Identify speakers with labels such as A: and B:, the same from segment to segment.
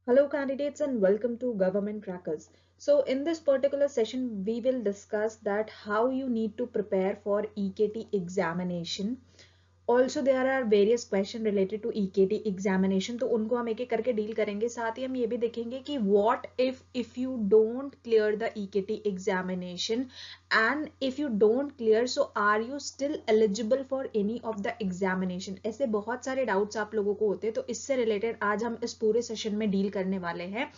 A: Hello candidates and welcome to Government Crackers. So in this particular session we will discuss that how you need to prepare for EKT examination. Also there are various question related to EKT examination, तो उनको हम एक एक करके deal करेंगे. साथ ही हम ये भी देखेंगे कि what if you don't clear the EKT examination and if you don't clear so are you still eligible for any of the examination. ऐसे बहुत सारे डाउट्स आप लोगों को होते हैं, तो इससे रिलेटेड आज हम इस पूरे सेशन में डील करने वाले हैं.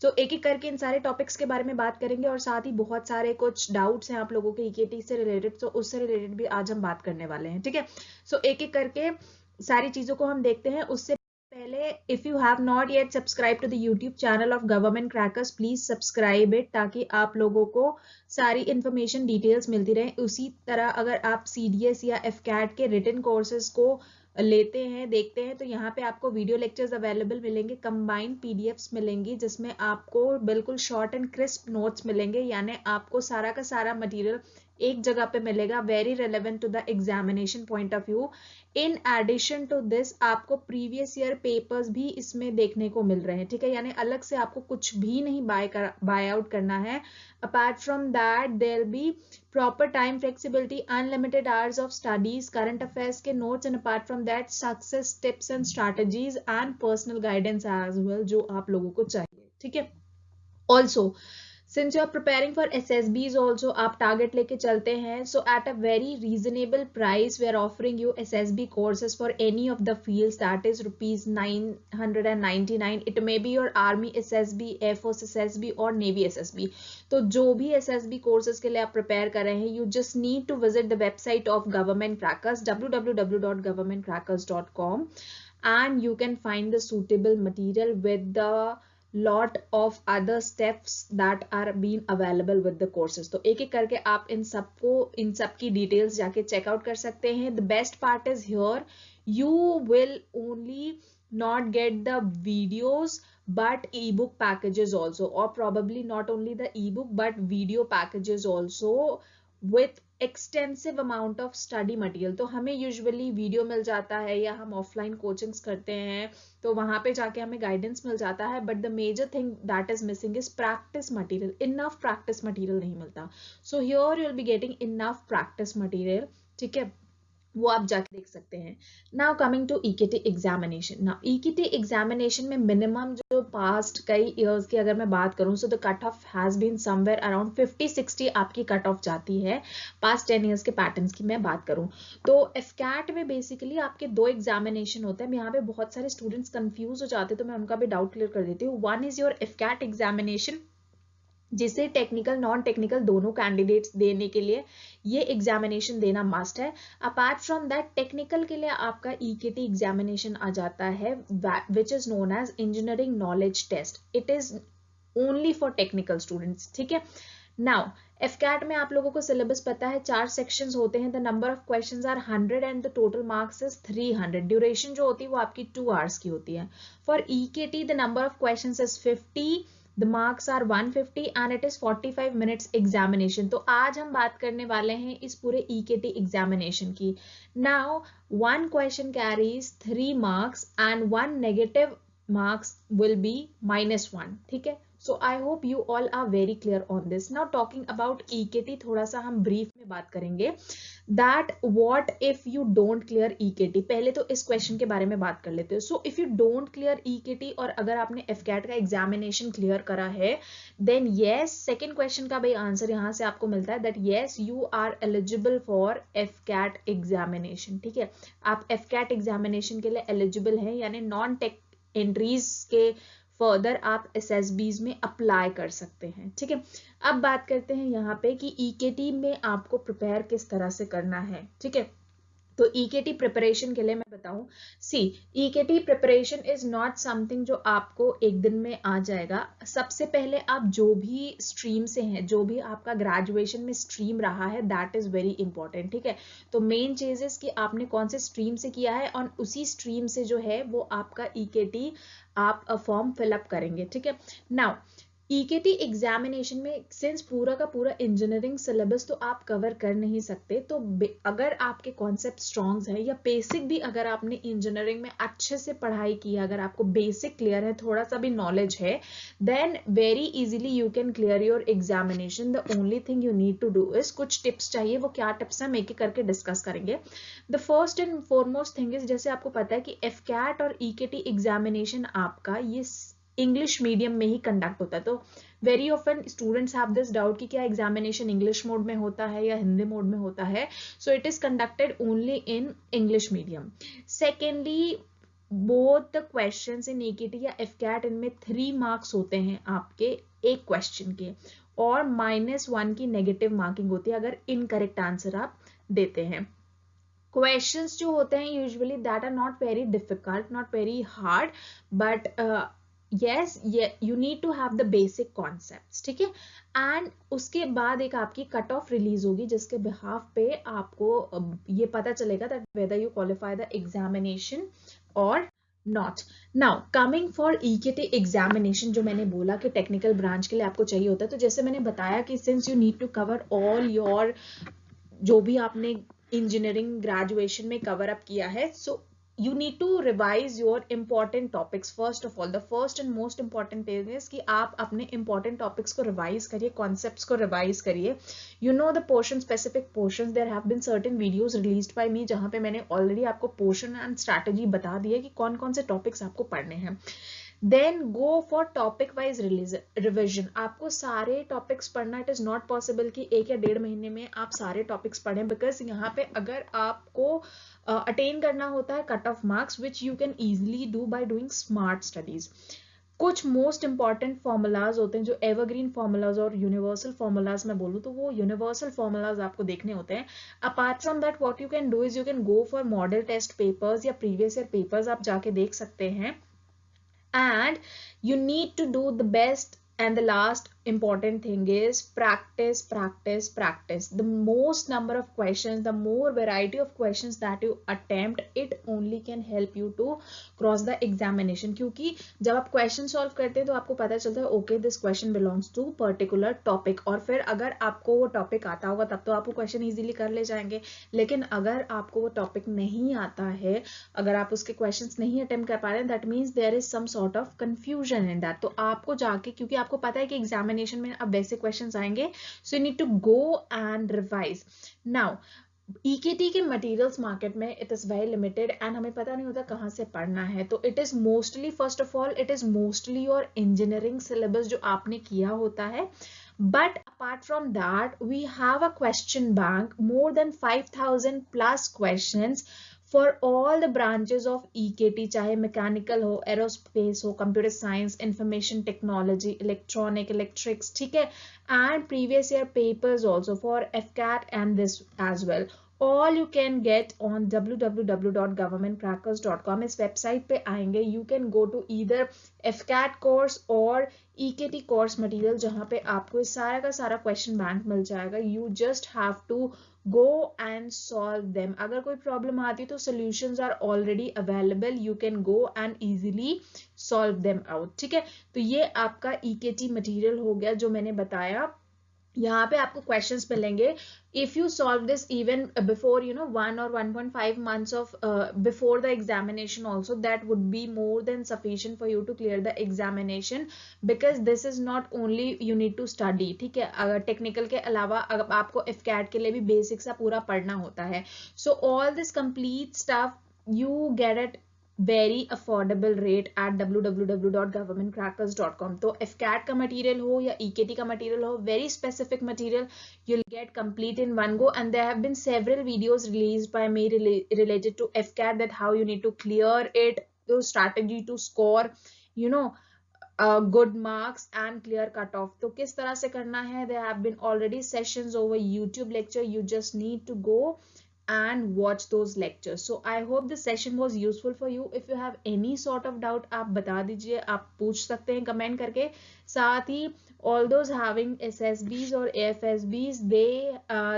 A: तो एक एक करके इन सारे टॉपिक्स के बारे में बात करेंगे और साथ ही बहुत सारे कुछ डाउट्स हैं आप लोगों के ईकेटी से रिलेटेड, तो उससे रिलेटेड भी आज हम बात करने वाले हैं. ठीक है, सो एक एक करके सारी चीजों को हम देखते हैं. उससे पहले if you have not yet subscribe to the YouTube channel of Government Crackers, please subscribe it ताकि आप लोगों को सारी इंफॉर्मेशन डिटेल्स मिलती रहे. उसी तरह अगर आप CDS या FCAT के रिटन कोर्सेज को लेते हैं देखते हैं तो यहाँ पे आपको वीडियो लेक्चर्स अवेलेबल मिलेंगे, कंबाइंड PDFs मिलेंगी जिसमें आपको बिल्कुल शॉर्ट एंड क्रिस्प नोट्स मिलेंगे, यानी आपको सारा का सारा मटेरियल एक जगह पे मिलेगा, very relevant to the examination point of view. In addition to this आपको प्रीवियस ईयर पेपर्स भी इसमें देखने को मिल रहे हैं. ठीक है, यानी अलग से आपको कुछ भी नहीं बाय आउट करना है. Apart from that there be proper time flexibility, unlimited hours of studies, current affairs के notes, and apart from that success tips and strategies and personal guidance as well जो आप लोगों को चाहिए. ठीक है, also since you are preparing for SSBs also आप target लेके चलते हैं, so at a very reasonable price we are offering you SSB courses for any of the fields, that is rupees 999. it may be your army SSB, air force SSB और navy SSB. तो जो भी SSB courses के लिए आप prepare कर रहे हैं, you just need to visit the website of Government Crackers, www.governmentcrackers.com, and you can find the suitable material with the lot of other steps that are being available with the courses. तो एक एक करके आप इन सब की details जाके checkout कर सकते हैं. The best part is here you will only not get the videos but ebook packages also, or probably not only the ebook but video packages also with extensive amount of study material. तो हमें usually video मिल जाता है या हम offline coachings करते हैं तो वहां पे जाके हमें गाइडेंस मिल जाता है, but the major thing that is missing is practice material. Enough practice material नहीं मिलता. So here you will be getting enough practice material. ठीक है, वो आप जाके देख सकते हैं. Now coming to EKT examination. Now EKT examination में मिनिमम जो पास्ट कई इयर्स की अगर मैं बात करूं, so the cut off has been somewhere around 50-60 आपकी कट ऑफ जाती है. पास्ट 10 इयर्स के पैटर्न्स की मैं बात करूं तो FCAT में बेसिकली आपके 2 एग्जामिनेशन होते हैं. यहाँ पे बहुत सारे स्टूडेंट्स कंफ्यूज हो जाते हैं तो मैं उनका भी डाउट क्लियर कर देती हूँ. One is your FCAT examination जिसे टेक्निकल नॉन टेक्निकल दोनों कैंडिडेट्स देने के लिए ये एग्जामिनेशन देना मस्ट है. अपार्ट फ्रॉम दैट टेक्निकल के लिए आपका EKT एग्जामिनेशन आ जाता है which is known as engineering knowledge test. It is only for technical students. ठीक है, नाउ FCAT में आप लोगों को सिलेबस पता है, 4 सेक्शंस होते हैं. The number of questions are 100 and the total marks is 300. Duration जो होती है वो आपकी 2 आवर्स की होती है. For EKT the number of questions is 50, the marks are 150 and it is 45 minutes examination. तो आज हम बात करने वाले हैं इस पूरे EKT examination की. Now one question carries 3 marks and one negative marks will be -1. ठीक है, so I hope you all are very clear on this. Now talking about EKT थोड़ा सा हम brief में बात करेंगे that what if you don't clear EKT. पहले तो इस क्वेश्चन के बारे में बात कर लेते हैं. So if you don't clear EKT और अगर आपने FCAT का एग्जामिनेशन क्लियर करा है देन येस, सेकेंड क्वेश्चन का भाई आंसर यहाँ से आपको मिलता है that yes you are eligible for FCAT examination. ठीक है, आप FCAT एग्जामिनेशन के लिए एलिजिबल हैं, यानी नॉन टेक एंट्रीज के फर्दर आप SSBs में अप्लाई कर सकते हैं. ठीक है, अब बात करते हैं यहाँ पे कि EKT में आपको प्रिपेयर किस तरह से करना है. ठीक है, तो EKT प्रिपरेशन के लिए मैं बताऊं, EKT preparation is not something जो आपको एक दिन में आ जाएगा. सबसे पहले आप जो भी स्ट्रीम से हैं, जो भी आपका ग्रेजुएशन में स्ट्रीम रहा है दैट इज वेरी इंपॉर्टेंट. ठीक है, तो मेन चीज इज कि आपने कौन से स्ट्रीम से किया है और उसी स्ट्रीम से जो है वो आपका EKT आप फॉर्म फिलअप करेंगे. ठीक है, नाउ ईकेटी एग्जामिनेशन में सिंस पूरा का पूरा इंजीनियरिंग सिलेबस तो आप कवर कर नहीं सकते, तो अगर आपके कॉन्सेप्ट स्ट्रॉन्ग है या बेसिक भी अगर आपने इंजीनियरिंग में अच्छे से पढ़ाई की है, अगर आपको बेसिक क्लियर है, थोड़ा सा भी नॉलेज है, then very easily you can clear your examination. The only thing you need to do is, कुछ टिप्स चाहिए, वो क्या टिप्स है हम एक एक करके डिस्कस करेंगे। The first and foremost thing is, जैसे आपको पता है कि एफकैट और ईकेटी एग्जामिनेशन आपका ये इंग्लिश मीडियम में ही कंडक्ट होता है, तो very often students have this doubt कि क्या एग्जामिनेशन इंग्लिश मोड में होता है या हिंदी मोड में होता है। So it is conducted only in English medium. Secondly, both the questions in EKT या एफकैट, इनमें 3 मार्क्स होते हैं आपके एक क्वेश्चन के, और -1 की नेगेटिव मार्किंग होती है अगर इनकरेक्ट आंसर आप देते हैं। क्वेश्चंस जो होते हैं usually that are not very difficult, not very hard, but yes, you need to have the basic concepts, ठीक है। एंड उसके बाद एक आपकी कट ऑफ रिलीज होगी जिसके बिहाफ पे आपको ये पता चलेगा that whether you qualify the examination or not. Now coming for EKT examination, जो मैंने बोला कि टेक्निकल ब्रांच के लिए आपको चाहिए होता है, तो जैसे मैंने बताया कि since you need to cover all your जो भी आपने इंजीनियरिंग ग्रेजुएशन में कवर अप किया है, सो you need to revise your important topics. First of all, the first and most important thing is कि आप अपने important topics को revise करिए, concepts को revise करिए. You know the portion, specific portions, there have been certain videos released by me जहाँ पे मैंने already आपको portion and strategy बता दिया कि कौन कौन से topics आपको पढ़ने हैं. Then go for topic wise revision. आपको सारे topics पढ़ना, it is not possible कि 1 या 1.5 महीने में आप सारे topics पढ़ें, because यहाँ पे अगर आपको attain करना होता है cut off marks, which you can easily do by doing smart studies. कुछ मोस्ट इंपॉर्टेंट फॉर्मूलाज होते हैं जो एवरग्रीन फॉर्मूलाज और यूनिवर्सल फॉर्मूलाज में बोलूँ तो वो यूनिवर्सल फॉर्मूलाज आपको देखने होते हैं. Apart from that what you can do is you can go for model test papers या प्रीवियस ईयर पेपर्स आप जाके देख सकते हैं. And you need to do the best, and the last important thing is practice, practice, practice. The most number of questions, the more variety of questions that you attempt, it only can help you to cross the examination. क्योंकि जब आप question solve करते हैं तो आपको पता चलता है okay this question belongs to particular topic, और फिर अगर आपको वो topic आता होगा तब तो आप वो question easily कर ले जाएंगे. लेकिन अगर आपको वो topic नहीं आता है, अगर आप उसके questions नहीं attempt कर पा रहे हैं, that means there is some sort of confusion in that. तो आपको जाके, क्योंकि आपको पता है कि examination में अब बेसिक क्वेश्चंस आएंगे, so you need to go and revise. Now EKT के मटेरियल्स मार्केट में it is very limited and हमें पता नहीं होता कहाँ से पढ़ना है, तो it is mostly, first of all it is mostly your engineering syllabus जो आपने किया होता है. But apart from that, we have a question bank, more than 5,000 plus questions for all the branches of EKT, चाहे mechanical हो, aerospace हो, computer science, information technology, electronic, electrics, ठीक है, and previous year papers also for FCAT and this as well. All you can get on www.governmentcrackers.com. इस website पे आएंगे, you can go to either FCAT course और EKT course material जहाँ पे आपको इस सारा का सारा question bank मिल जाएगा. You just have to go and solve them. अगर कोई problem आती तो solutions are already available. You can go and easily solve them out. ठीक है, तो ये आपका EKT material हो गया जो मैंने बताया. यहाँ पे आपको क्वेश्चंस मिलेंगे. If you solve this even before 1 or 1.5 months of before the examination also, that would be more than sufficient for you to clear the examination, because this is not only you need to study. ठीक है, अगर technical के अलावा अगर आपको FCAT के लिए भी बेसिक सा पूरा पढ़ना होता है. So all this complete stuff you get it very affordable rate at www.governmentcrackers.com. तो FCAT का मटेरियल हो या EKT का मटेरियल हो, very specific material you'll get complete in one go. And there have been several videos released by me related to FCAT, that how you need to clear it, the strategy to score good marks and clear cutoff. तो किस तरह से करना है, there have been already sessions over YouTube lecture. You just need to go and watch those lectures. So I hope this session was useful for you. If you have any sort of doubt, आप बता दीजिए, आप पूछ सकते हैं comment करके. साथ ही all those having SSBs or AFSBs,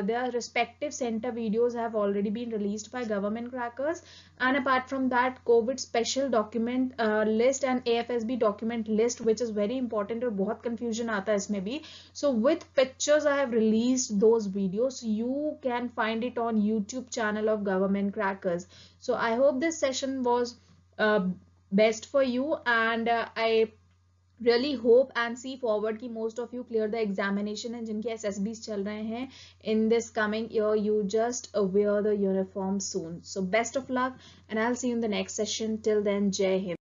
A: their respective center videos have already been released by government crackers. And apart from that, COVID special document list and AFSB document list, which is very important और बहुत confusion आता है इसमें भी. So with pictures I have released those videos. You can find it on YouTube channel of Government Crackers. So I hope this session was uh, best for you, and I really hope and see forward कि most of you clear the examination and जिनके SSBs चल रहे हैं in this coming year, you just wear the uniform soon. So best of luck, and I'll see you in the next session. Till then, Jai Hind.